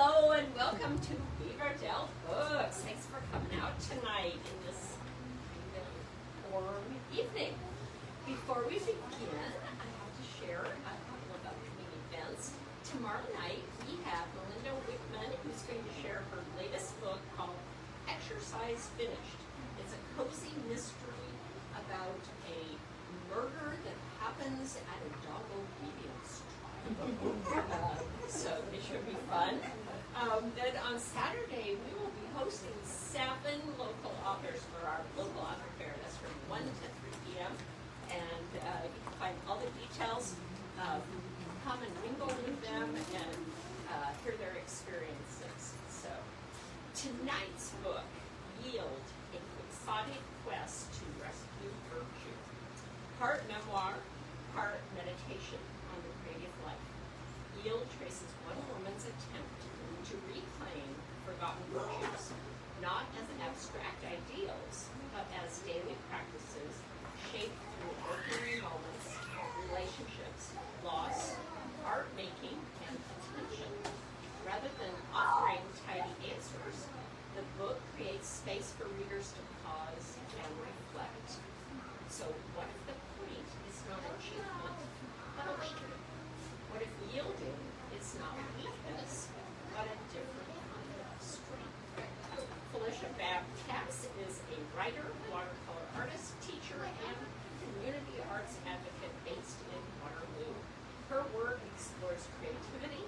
Hello and welcome to Beaverdale Books. Thanks for coming out tonight in this warm evening. Before we begin, I have to share a couple of upcoming events. Tomorrow night we have Melinda Wickman, who's going to share her latest book called Exercise Finished. It's a cozy mystery about a murder that happens at a dog obedience trial. So it should be fun. Then on Saturday, we will be hosting 7 local authors for our local author fair. That's from 1 to 3 p.m. And you can find all the details. Come and mingle with them and hear their experiences. So tonight's book, Yield, a Quixotic Quest to Rescue Virtue. Part memoir, part meditation on the creative life. Yield traces one woman's attempt to reclaim forgotten virtues, not as abstract ideals, but as daily practices shaped through ordinary moments, relationships, loss, art making, and attention. Rather than offering tidy answers, the book creates space for readers to pause and reflect. So what if the point is not achievement, but awakening? What if yielding is not weakness, but a different kind of strength? Felicia Babb Cass is a writer, watercolor artist, teacher, and community arts advocate based in Waterloo. Her work explores creativity,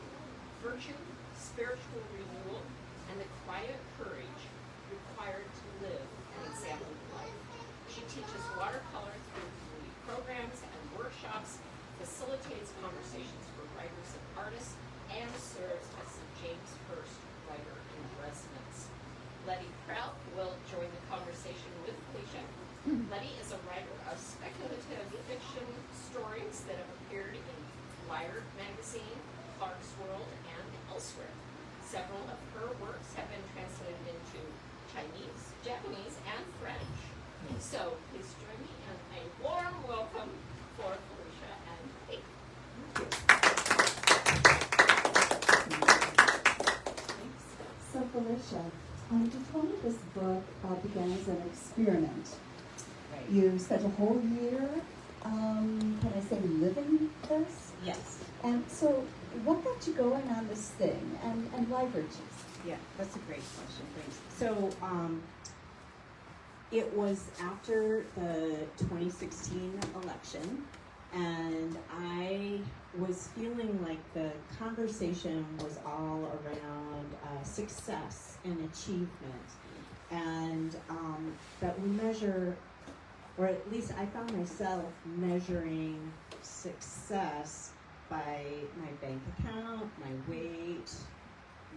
virtue, spiritual renewal, and the quiet courage required to live an example life. She teaches watercolor through community programs and workshops, facilitates conversations for writers and artists, and serves as the James Hurst Writer in Residence. Letty Prout will join the conversation with Felicia. Letty is a writer of speculative fiction stories that have appeared in Wired magazine, Clark's World, and elsewhere. Several of her works have been translated into Chinese, Japanese, and French. So please join me in a warm welcome for Felicia and Letty. So Felicia, you told me this book began as an experiment. Right. You spent a whole year, can I say, living this? Yes. And so what got you going on this thing, and why virtues? Yeah, that's a great question. Thanks. So, it was after the 2016 election, and I was feeling like the conversation was all around success and achievement, and that we measure, or at least I found myself measuring success by my bank account, my weight,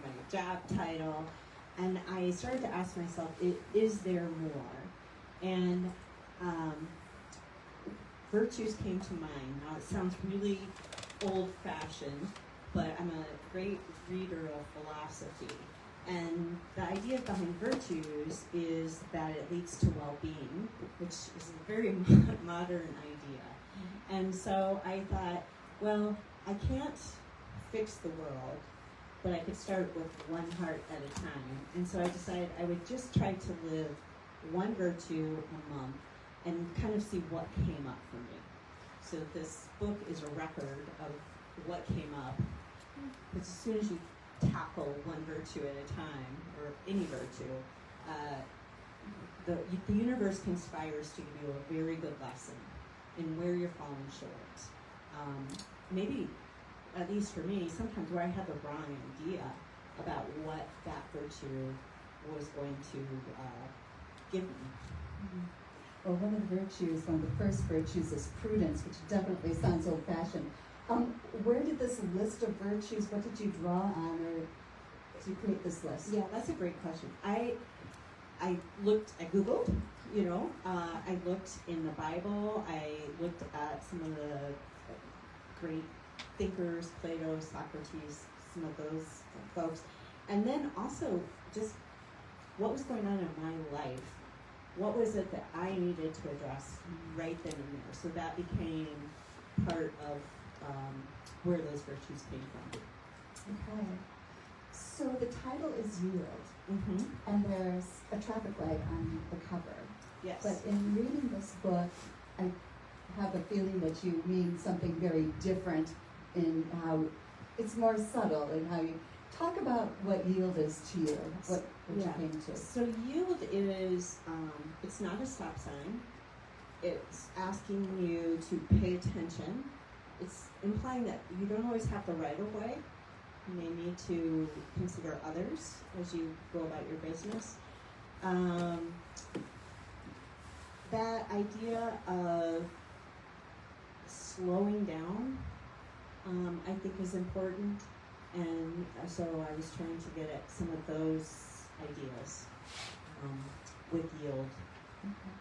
my job title, and I started to ask myself, is there more? And virtues came to mind. Now it sounds really old-fashioned, but I'm a great reader of philosophy. And the idea behind virtues is that it leads to well-being, which is a very modern idea. And so I thought, well, I can't fix the world, but I could start with one heart at a time. And so I decided I would just try to live one virtue a month and kind of see what came up for me. So this book is a record of what came up. Because as soon as you tackle one virtue at a time, or any virtue, the universe conspires to give you a very good lesson in where you're falling short. Maybe, at least for me, sometimes where I had the wrong idea about what that virtue was going to give me. Well, one of the virtues, one of the first virtues is prudence, which definitely sounds old-fashioned. Where did this list of virtues, what did you draw on, or did you create this list? Yeah, that's a great question. I Googled, I looked in the Bible, I looked at some of the great thinkers, Plato, Socrates, some of those folks, and then also just what was going on in my life. What was it that I needed to address right then and there? So that became part of where those virtues came from. Okay. So the title is Yield, Mm-hmm. and there's a traffic light on the cover. Yes. But in reading this book, I have a feeling that you mean something very different in how it's more subtle in how you talk about what yield is to you, what Yeah. you came to. So yield is, it's not a stop sign. It's asking you to pay attention. It's implying that you don't always have the right of way. You may need to consider others as you go about your business. That idea of slowing down, I think is important. And so I was trying to get at some of those ideas with yield. Okay.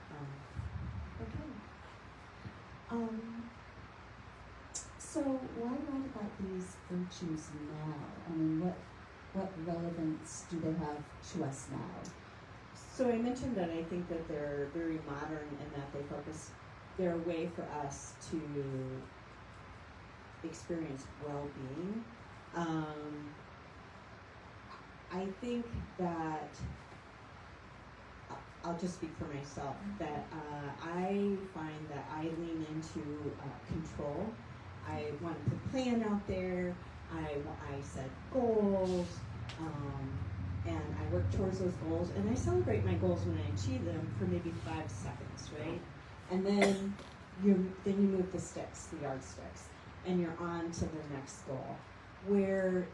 So why write about these virtues now? I mean, what relevance do they have to us now? So I mentioned that I think that they're very modern and that they're a way for us to experience well-being. I think that, I'll just speak for myself, that I find that I lean into control. I want to plan out there, I set goals, and I work towards those goals, and I celebrate my goals when I achieve them for maybe 5 seconds, right? And then you move the yardsticks, and you're on to the next goal. Where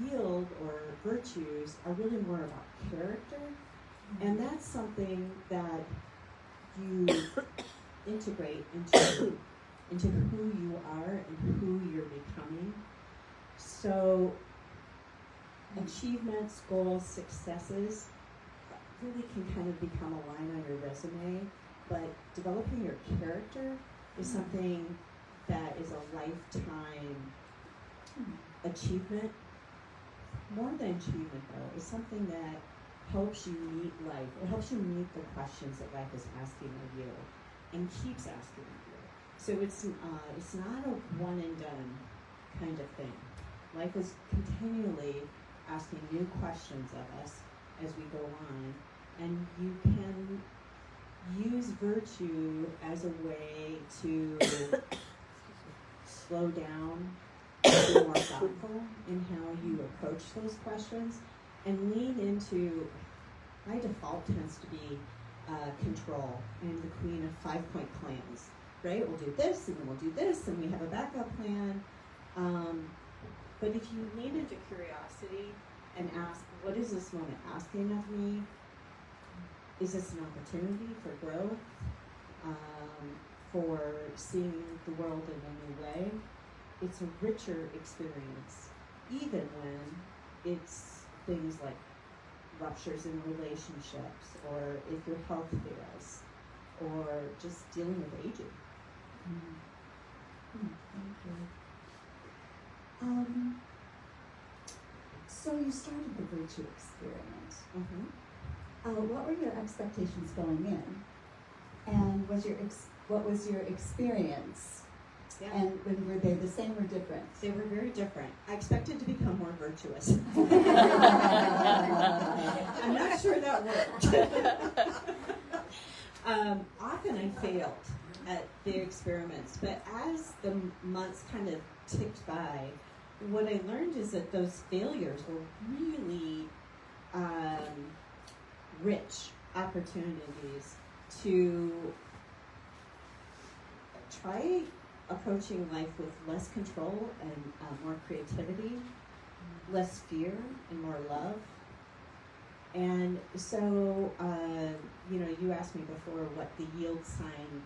yield or virtues are really more about character, and that's something that you integrate into who you are and who you're becoming. So achievements, goals, successes really can kind of become a line on your resume, but developing your character is something that is a lifetime achievement. More than achievement, though, is something that helps you meet life. It helps you meet the questions that life is asking of you and keeps asking of you. So it's not a one and done kind of thing. Life is continually asking new questions of us as we go on, and you can use virtue as a way to slow down, be more thoughtful in how you approach those questions, and lean into, my default tends to be control and the queen of 5-point plans, right? We'll do this, and then we'll do this, and we have a backup plan. But if you lean into curiosity and ask, what is this moment asking of me? Is this an opportunity for growth, for seeing the world in a new way? It's a richer experience, even when it's things like ruptures in relationships, or if your health fails, or just dealing with aging. Thank you. So you started the virtue experiment. What were your expectations going in, and what was your experience? Yeah. And were they the same or different? They were very different. I expected to become more virtuous. I'm not sure that worked. Often I failed at the experiments, but as the months kind of ticked by, what I learned is that those failures were really rich opportunities to try approaching life with less control and more creativity, less fear and more love. And so, you asked me before what the yield sign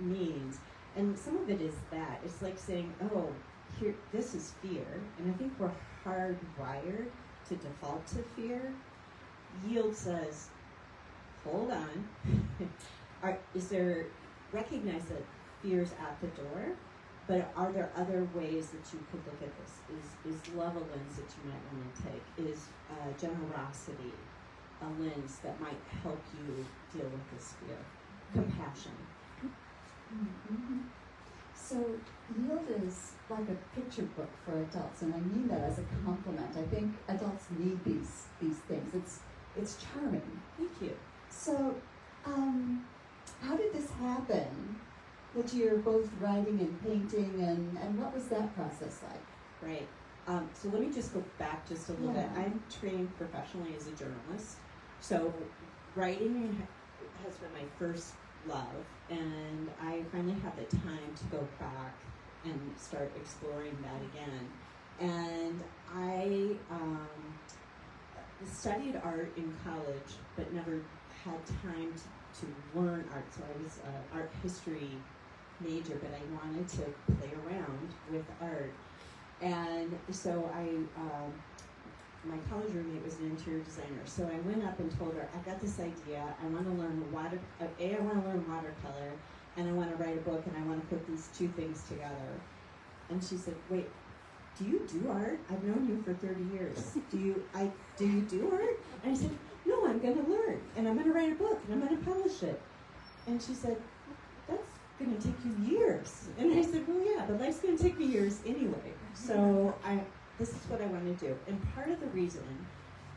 means, and some of it is that. It's like saying, oh, here, this is fear, and I think we're hardwired to default to fear. Yield says, hold on. Recognize that fear's at the door, but are there other ways that you could look at this? Is love a lens that you might want to take? Is generosity a lens that might help you deal with this fear? Compassion. So yield is like a picture book for adults, and I mean that as a compliment. I think adults need it's charming. Thank you. So, how did this happen? That you're both writing and painting, and what was that process like? Right. So let me just go back just a little bit. Yeah. I'm trained professionally as a journalist. So writing has been my first love, and I finally had the time to go back and start exploring that again. And I studied art in college, but never had time to learn art. So I was an art history major, but I wanted to play around with art. And so my college roommate was an interior designer. So I went up and told her, I got this idea. I want to learn I want to learn watercolor, and I want to write a book, and I want to put these two things together. And she said, wait, do you do art? I've known you for 30 years. Do you do art? And I said, no, I'm going to learn, and I'm going to write a book, and I'm going to publish it. And she said, that's going to take you years. And I said, well, yeah, but life's going to take me years anyway. So this is what I want to do. And part of the reason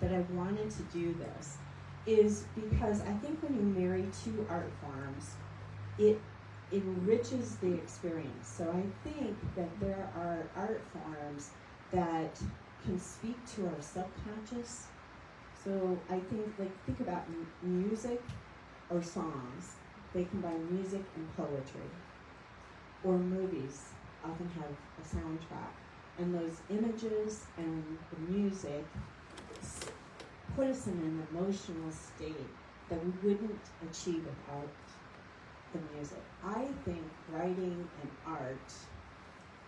that I wanted to do this is because I think when you marry two art forms, it enriches the experience. So I think that there are art forms that can speak to our subconscious. So I think about music or songs. They combine music and poetry. Or movies often have a soundtrack. And those images and the music put us in an emotional state that we wouldn't achieve without the music. I think writing and art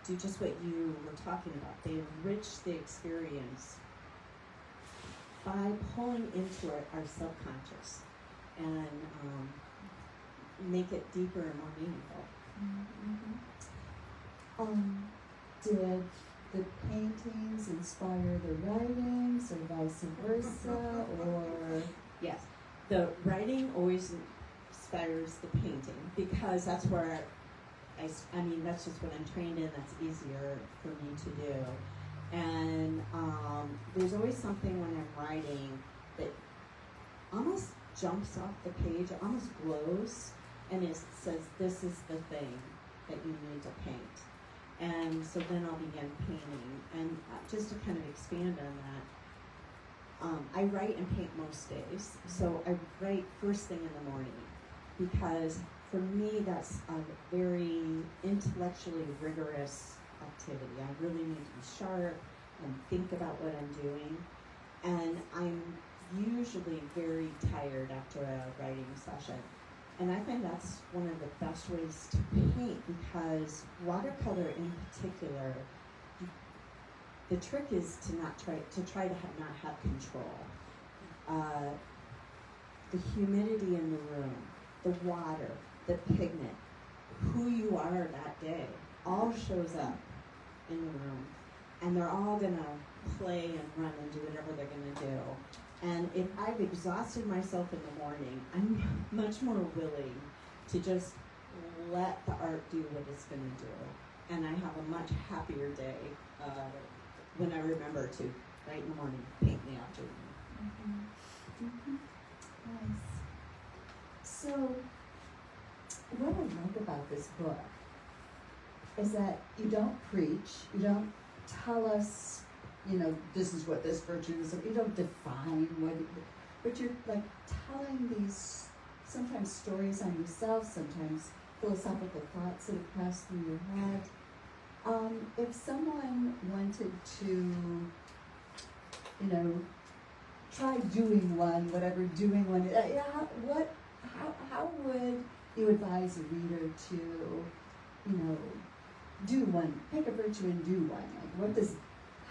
do just what you were talking about. They enrich the experience by pulling into our subconscious and make it deeper and more meaningful. Did the paintings inspire the writings, or vice versa, or? Yes, the writing always inspires the painting because that's where I mean that's just what I'm trained in. That's easier for me to do, and there's always something when I'm writing that almost jumps off the page, it almost glows, and it says this is the thing that you need to paint. And so then I'll begin painting. And just to kind of expand on that, I write and paint most days. So I write first thing in the morning because for me that's a very intellectually rigorous activity. I really need to be sharp and think about what I'm doing. And I'm usually very tired after a writing session. And I think that's one of the best ways to paint because watercolor in particular, the trick is to not not have control. The humidity in the room, the water, the pigment, who you are that day, all shows up in the room, and they're all gonna play and run and do whatever they're gonna do. And if I've exhausted myself in the morning, I'm much more willing to just let the art do what it's going to do. And I have a much happier day when I remember to write in the morning, paint in the afternoon. Nice. So, what I like about this book is that you don't preach, you don't tell us, this is what this virtue is. You don't define but you're like telling these sometimes stories on yourself, sometimes philosophical thoughts that have passed through your head. If someone wanted to, try doing one, how would you advise a reader to, do one, pick a virtue and do one?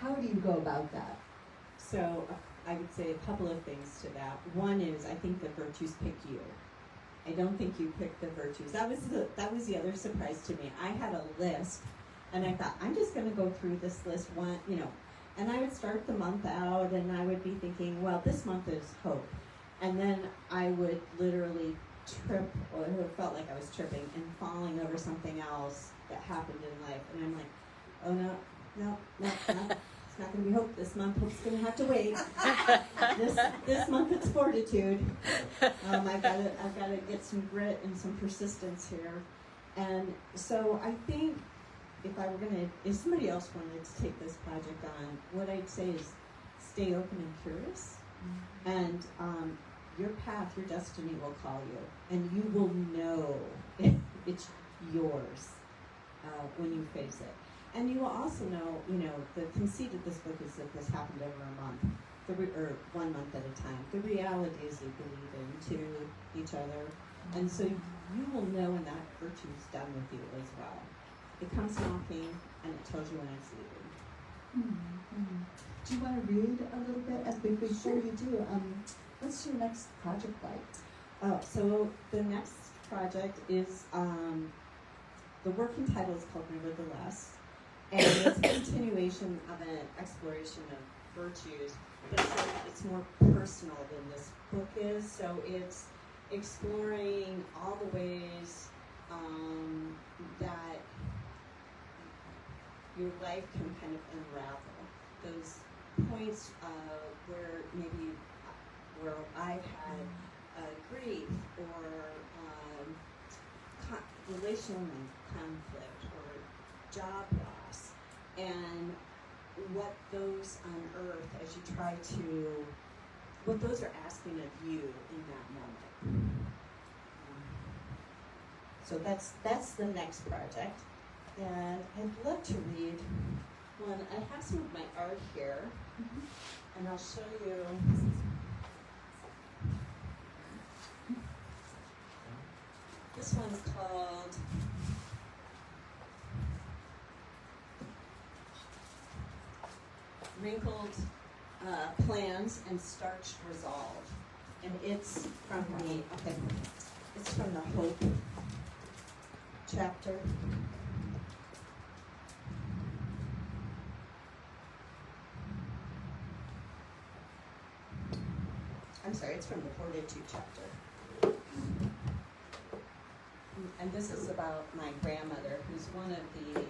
How do you go about that? So I would say a couple of things to that. One is I think the virtues pick you. I don't think you pick the virtues. That was the other surprise to me. I had a list, and I thought I'm just going to go through this list and I would start the month out, and I would be thinking, well, this month is hope, and then I would literally trip, or it felt like I was tripping and falling over something else that happened in life, and I'm like, oh no. It's not going to be hope this month. Hope's going to have to wait. This month it's fortitude. I've got to get some grit and some persistence here. And so I think if somebody else wanted to take this project on, what I'd say is stay open and curious. And your path, your destiny will call you, and you will know it's yours when you face it. And you will also know, the conceit of this book is that this happened over a month, or 1 month at a time. The reality is they believe into each other, and so you will know when that virtue is done with you as well. It comes knocking, and it tells you when it's leaving. Mm-hmm. Do you want to read a little bit? Before you do, what's your next project like? So the next project is, the working title is called Nevertheless, and it's a continuation of an exploration of virtues, but it's more personal than this book is. So it's exploring all the ways that your life can kind of unravel. Those points where I've had grief or relational conflict or job loss, and what those unearth as you try to, what those are asking of you in that moment. So that's the next project, and I'd love to read one. I have some of my art here, and I'll show you. This one's called Wrinkled Plans and Starched Resolve, and it's from the Hope chapter. I'm sorry, it's from the Fortitude chapter. And this is about my grandmother, who's one of the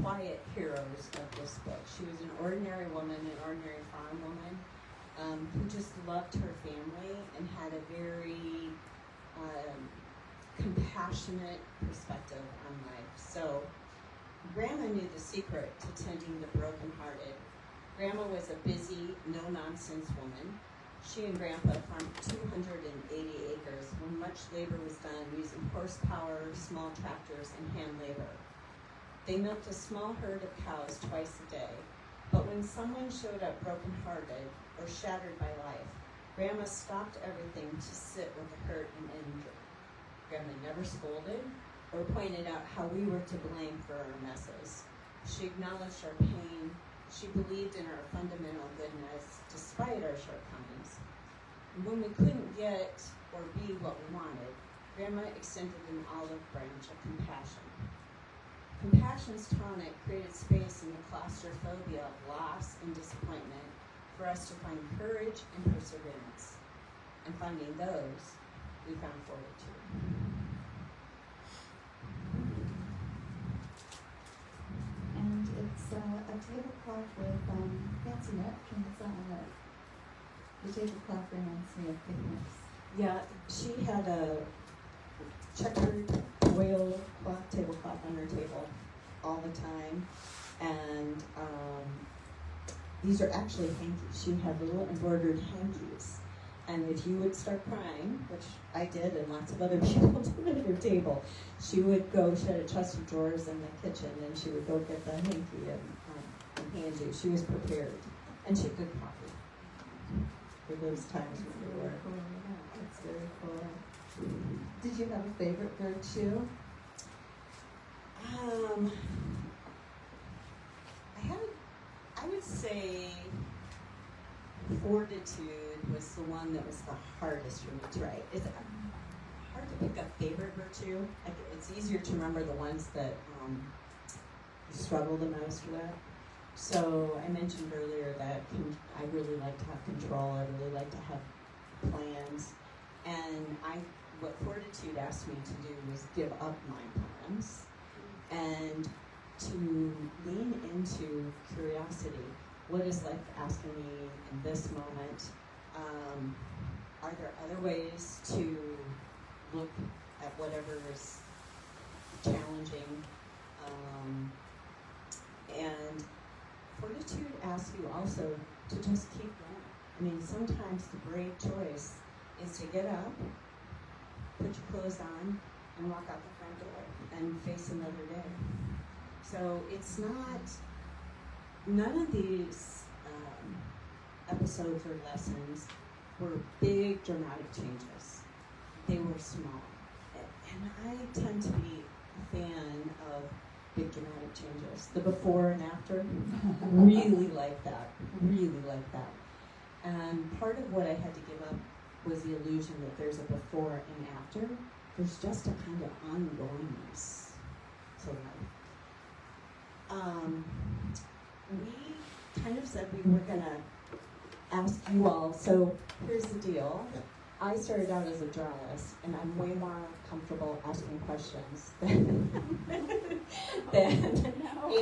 quiet heroes of this book. She was an ordinary woman, an ordinary farm woman, who just loved her family and had a very compassionate perspective on life. So Grandma knew the secret to tending the brokenhearted. Grandma was a busy, no-nonsense woman. She and Grandpa farmed 280 acres where much labor was done using horsepower, small tractors, and hand labor. They milked a small herd of cows twice a day, but when someone showed up brokenhearted or shattered by life, Grandma stopped everything to sit with the hurt and injured. Grandma never scolded or pointed out how we were to blame for our messes. She acknowledged our pain. She believed in our fundamental goodness despite our shortcomings. And when we couldn't get or be what we wanted, Grandma extended an olive branch of compassion. Compassion's tonic created space in the claustrophobia of loss and disappointment for us to find courage and perseverance. And finding those, we found fortitude. And it's a tablecloth with fancy napkins on it. The tablecloth reminds me of picnics. Yeah, she had a checkered oilcloth tablecloth on her table all the time, and these are actually hankies. She had little embroidered hankies, and if you would start crying, which I did and lots of other people did at her table, she would go, she had a chest of drawers in the kitchen, and she would go get the hanky and hand you. She was prepared, and she had good coffee for those times when we were. That's very cool. Did you have a favorite virtue? I would say fortitude was the one that was the hardest for me to write. It's hard to pick a favorite virtue. It's easier to remember the ones that you struggle the most with. So I mentioned earlier that I really like to have control. I really like to have plans. And what fortitude asked me to do was give up my plans and to lean into curiosity. What is life asking me in this moment? Are there other ways to look at whatever is challenging? And fortitude asks you also to just keep going. I mean, sometimes the brave choice is to get up, put your clothes on, and walk out the front door and face another day. So it's not, none of these episodes or lessons were big dramatic changes. They were small. And I tend to be a fan of big dramatic changes. The before and after, really like that, And part of what I had to give up was the illusion that there's a before and after. There's just a kind of ongoingness to life. We kind of said we were gonna ask you all, so here's the deal. I started out as a journalist, and I'm way more comfortable asking questions than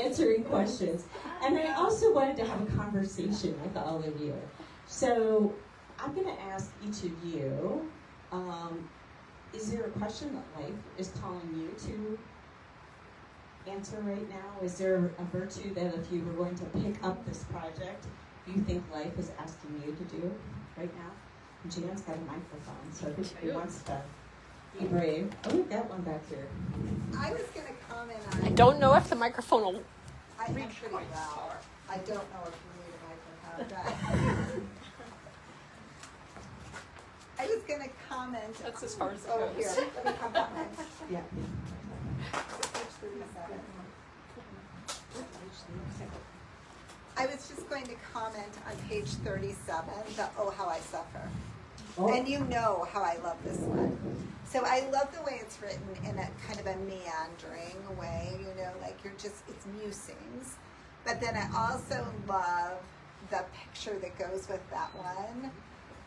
answering questions. And I also wanted to have a conversation with all of you. So I'm going to ask each of you, is there a question that life is calling you to answer right now? Is there a virtue that if you were going to pick up this project, you think life is asking you to do right now? Jan's got a microphone, so if he wants to be brave. Oh, we've got one back here. I was going to comment on... I don't know if the microphone will I am reach pretty quite well. far. I don't know if you need a microphone, but... I was going to comment... That's as far as it Oh, goes. here, let me comment. Yeah. Page 37. I was just going to comment on page 37, the Oh How I Suffer. Oh. And you know how I love this one. So I love the way it's written in a kind of a meandering way, you know, like it's musings. But then I also love the picture that goes with that one.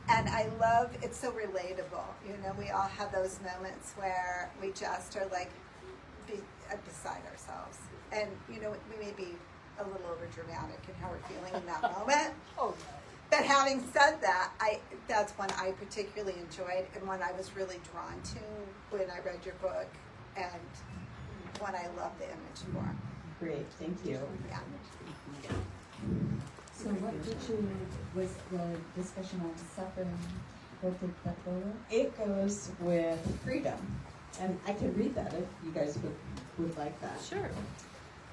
And I love, it's so relatable. You know, we all have those moments where we just are like beside ourselves. And, you know, we may be a little over dramatic in how we're feeling in that moment. Oh, But having said that, that's one I particularly enjoyed and one I was really drawn to when I read your book and one I love the image for. Great, thank you. Yeah. So what virtue was the discussion on suffering? What did that go with? It goes with freedom. And I can read that if you guys would like that. sure.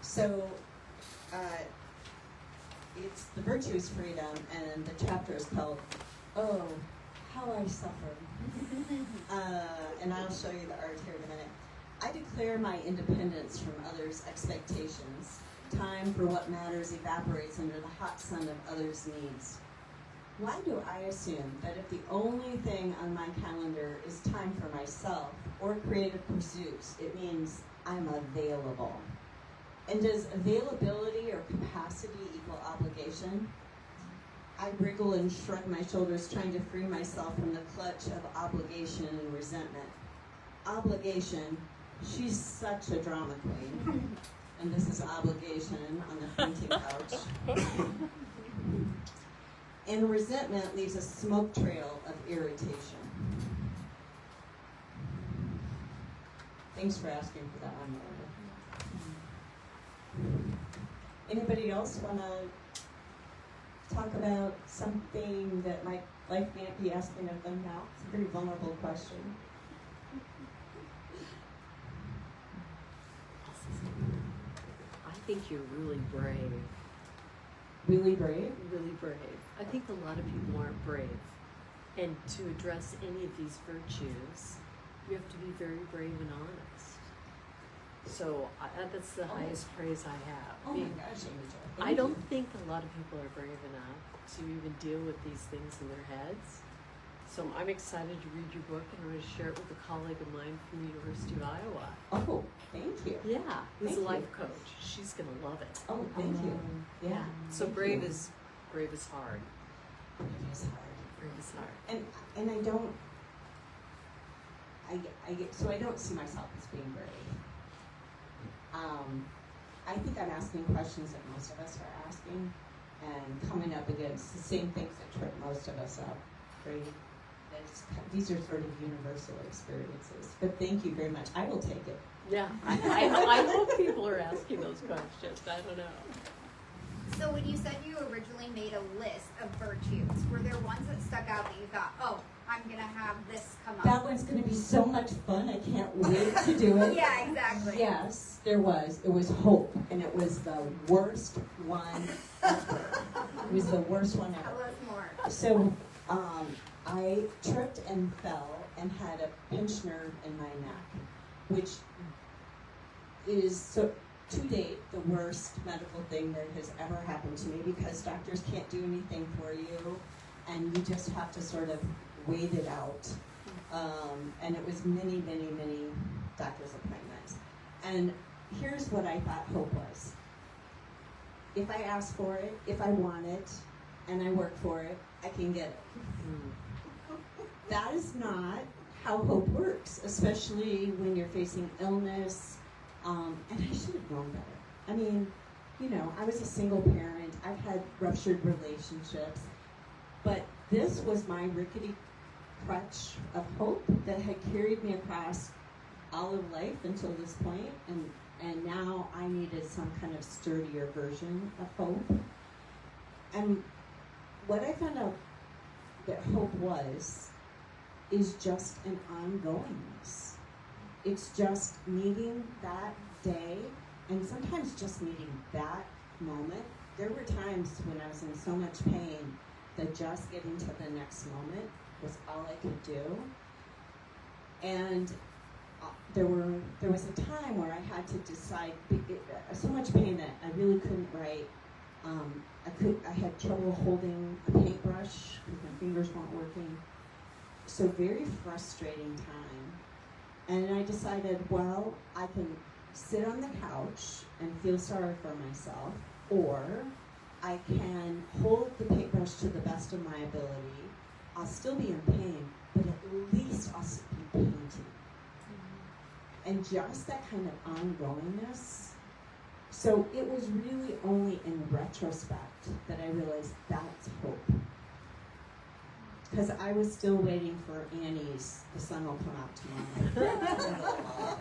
So, it's the virtue is freedom, and the chapter is called "Oh, How I Suffer." And I'll show you the art here in a minute. I declare my independence from others' expectations. Time for what matters evaporates under the hot sun of others' needs. Why do I assume that if the only thing on my calendar is time for myself or creative pursuits, it means I'm available? And does availability or capacity equal obligation? I wriggle and shrug my shoulders, trying to free myself from the clutch of obligation and resentment. Obligation, she's such a drama queen. And this is obligation on the fainting couch. And resentment leaves a smoke trail of irritation. Thanks for asking for that one, Meredith. Anybody else want to talk about something that life might be asking of them now? It's a very vulnerable question. I think you're really brave. Really brave? Really brave. I think a lot of people aren't brave. And to address any of these virtues, you have to be very brave and honest. So that's the highest praise I have. Oh my gosh, Angel. I don't think a lot of people are brave enough to even deal with these things in their heads. So I'm excited to read your book, and I'm going to share it with a colleague of mine from the University of Iowa. Oh, thank you. Yeah, who's Thank a you. life coach. She's going to love it. Oh, thank you. Yeah. So Thank brave you. is hard. It is hard. Brave is hard. And I don't. So I don't see myself as being brave. I think I'm asking questions that most of us are asking and coming up against the same things that trip most of us up, right? These are sort of universal experiences. But thank you very much. I will take it. Yeah, I hope people are asking those questions. I don't know. So when you said you originally made a list of virtues, were there ones that stuck out that you thought, oh, I'm going to have this come up? That one's going to be so much fun. I can't wait to do it. Yeah, exactly. Yes, there was. It was hope, and it was the worst one ever. It was the worst one Tell ever. us more. So I tripped and fell and had a pinched nerve in my neck, which is, so to date, the worst medical thing that has ever happened to me, because doctors can't do anything for you, and you just have to sort of wait it out. And it was many, many, many doctor's appointments. And here's what I thought hope was. If I ask for it, if I want it, and I work for it, I can get it. That is not how hope works, especially when you're facing illness. And I should have known better. I mean, you know, I was a single parent. I've had ruptured relationships. But this was my rickety crutch of hope that had carried me across all of life until this point. And now I needed some kind of sturdier version of hope. And what I found out that hope is just an ongoingness. It's just needing that day, and sometimes just needing that moment. There were times when I was in so much pain that just getting to the next moment was all I could do. And there was a time where I had to decide, so much pain that I really couldn't write. I had trouble holding a paintbrush because my fingers weren't working. So very frustrating time. And I decided, well, I can sit on the couch and feel sorry for myself, or I can hold the paintbrush to the best of my ability. I'll still be in pain, but at least I'll be painting. And just that kind of ongoingness. So it was really only in retrospect that I realized that's hope. Because I was still waiting for Annie's "The Sun Will Come Out Tomorrow."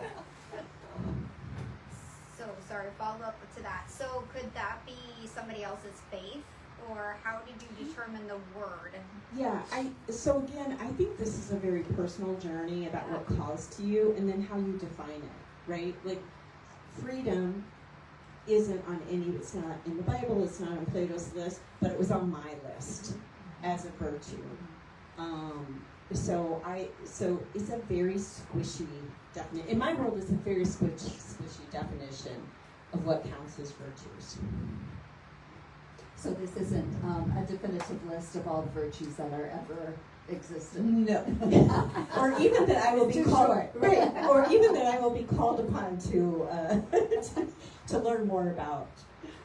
So, sorry, follow up to that. So, could that be somebody else's faith? Or how did you determine the word? Yeah, so again, I think this is a very personal journey about what calls to you and then how you define it, right? Like, freedom isn't on it's not in the Bible, it's not on Plato's list, but it was on my list as a virtue. So it's a very squishy definition. In my world, it's a very squishy definition of what counts as virtues. So this isn't a definitive list of all the virtues that are ever existed. No. Or even that I will be called, right? Or even that I will be called upon to to learn more about.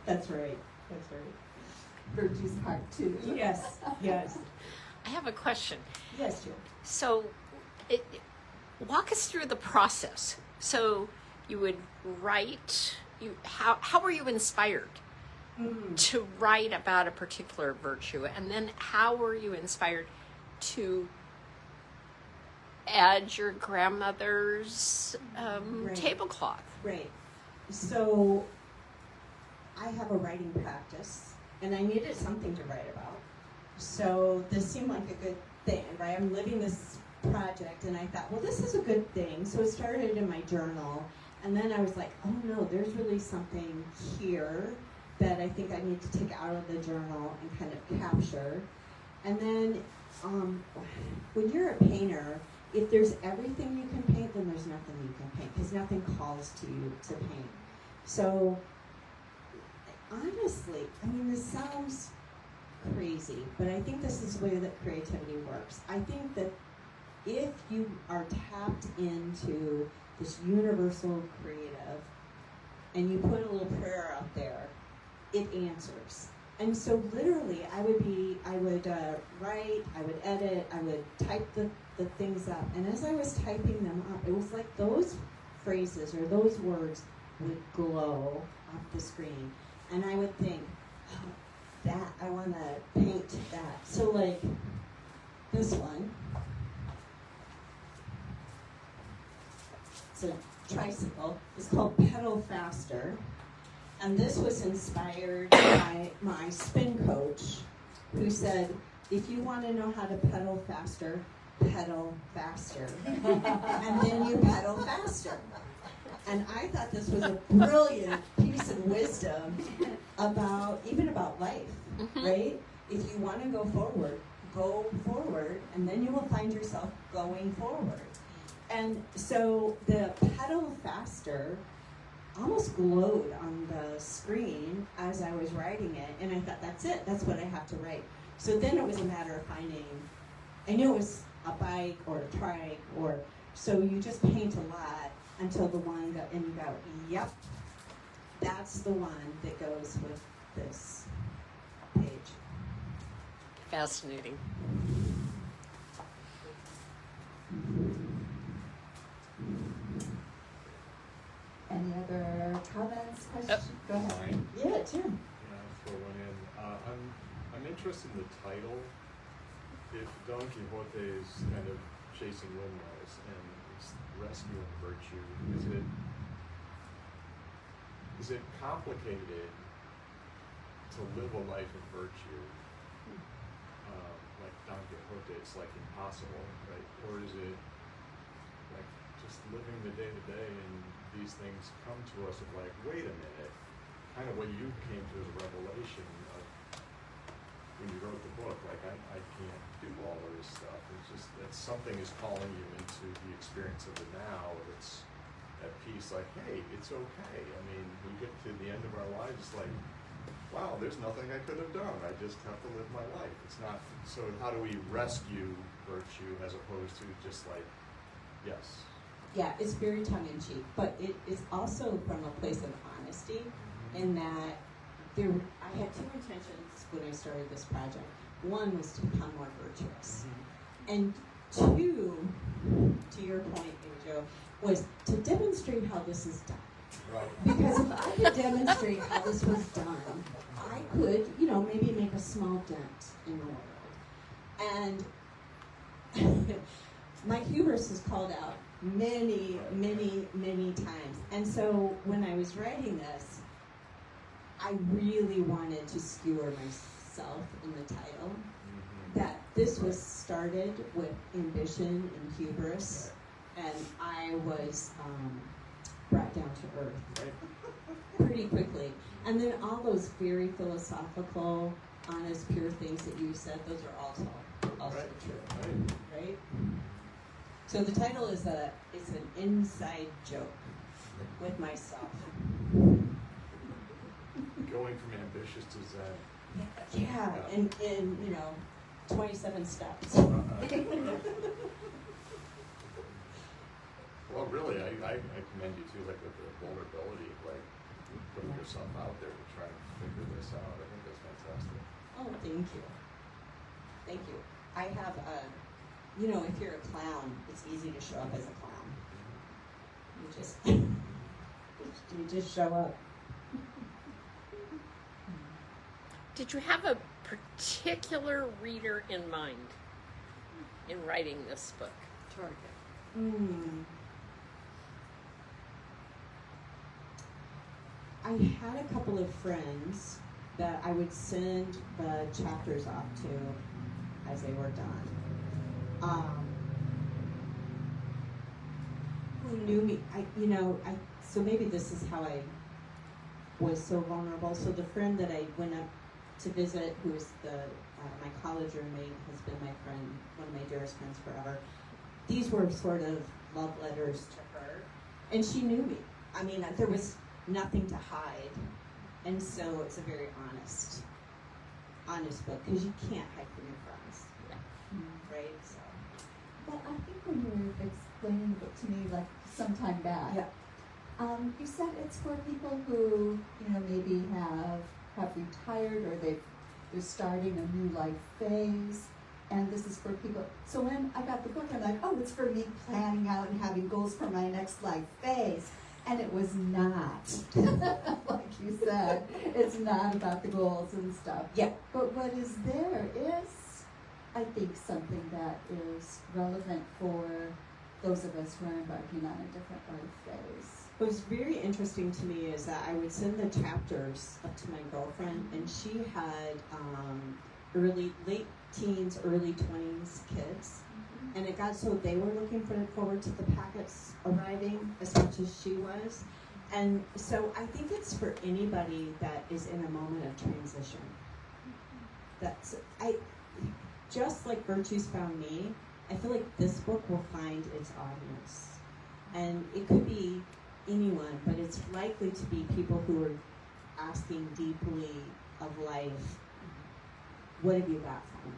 That's right. That's right. Virtues part 2. Yes. Yes. I have a question. Yes, Jill. So, walk us through the process. So, you would write. How were you inspired to write about a particular virtue, and then how were you inspired to add your grandmother's tablecloth? Right. So, I have a writing practice, and I needed something to write about. So this seemed like a good thing, right? I'm living this project, and I thought, well, this is a good thing. So it started in my journal, and then I was like, oh no, there's really something here that I think I need to take out of the journal and kind of capture. And then when you're a painter, if there's everything you can paint, then there's nothing you can paint, because nothing calls to you to paint. So honestly, I mean, this sounds crazy, but I think this is the way that creativity works. I think that if you are tapped into this universal creative and you put a little prayer out there, it answers. And so literally I would write, I would edit, I would type the things up. And as I was typing them up, it was like those phrases or those words would glow off the screen. And I would think, oh, that, I want to paint that. So like this one, it's a tricycle. It's called Pedal Faster. And this was inspired by my spin coach, who said, if you want to know how to pedal faster, pedal faster. And then you pedal faster. And I thought this was a brilliant piece of wisdom even about life, right? If you want to go forward, and then you will find yourself going forward. And so the pedal faster almost glowed on the screen as I was writing it, and I thought, that's it, that's what I have to write. So then it was a matter of finding, I knew it was a bike or a trike, so you just paint a lot until the one and you go, yep, that's the one that goes with this page. Fascinating. Any other comments, questions? Go ahead. Yeah, Tim. Yeah, I'll throw one in. I'm interested in the title. If Don Quixote is kind of chasing windmills and is rescuing virtue, is it complicated to live a life of virtue? Like Don Quixote, it's like impossible, right? Or is it like just living the day to day and these things come to us of like, wait a minute, kind of what you came to as a revelation of when you wrote the book, like I can't do all of this stuff. It's just that something is calling you into the experience of the now. It's at peace, like, hey, it's okay. I mean, we get to the end of our lives, it's like, wow, there's nothing I could have done. I just have to live my life. It's not, so how do we rescue virtue as opposed to just like, yes. Yeah, it's very tongue-in-cheek, but it is also from a place of honesty in that I had two intentions when I started this project. One was to become more virtuous. And two, to your point, Joe, was to demonstrate how this is done. Right. Because if I could demonstrate how this was done, I could, maybe make a small dent in the world. And my hubris is called out many, many, many times. And so when I was writing this, I really wanted to skewer myself in the title. That this was started with ambition and hubris, and I was brought down to earth pretty quickly. And then all those very philosophical, honest, pure things that you said, those are also true, right? So the title is it's an inside joke with myself. Going from ambitious to zen. Yeah, in 27 steps. Well, really, I commend you too, like with the vulnerability, like putting yourself out there to try and figure this out. I think that's fantastic. Oh, thank you. Thank you. I have if you're a clown, it's easy to show up as a clown. You just show up. Did you have a particular reader in mind in writing this book? Target. I had a couple of friends that I would send the chapters off to as they were done. Who knew me? So maybe this is how I was so vulnerable. So the friend that I went up to visit, who is my college roommate, has been my friend, one of my dearest friends forever. These were sort of love letters to her, and she knew me. I mean, there was nothing to hide, and so it's a very honest book, because you can't hide from your friends, right? So. Well, I think when you were explaining the book to me, like some time back, you said it's for people who, maybe have retired, or they're starting a new life phase, and this is for people. So when I got the book, I'm like, oh, it's for me planning out and having goals for my next life phase. And it was not, like you said, it's not about the goals and stuff. Yeah. But what is there is, I think, something that is relevant for those of us who are embarking on a different life phase. What was very interesting to me is that I would send the chapters up to my girlfriend, and she had late teens, early 20s kids. And it got so they were looking forward to the packets arriving as much as she was. And so I think it's for anybody that is in a moment of transition. Just like Virtues found me, I feel like this book will find its audience. And it could be anyone, but it's likely to be people who are asking deeply of life, what have you got for me?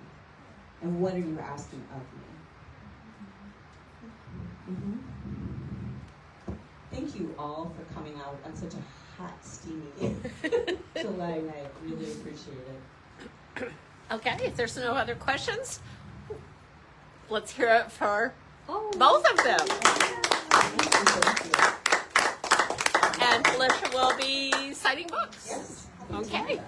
And what are you asking of me? Thank you all for coming out on such a hot, steamy July night. Really appreciate it. Okay, if there's no other questions, let's hear it for both of them. And Felicia will be citing books. Yes. Okay.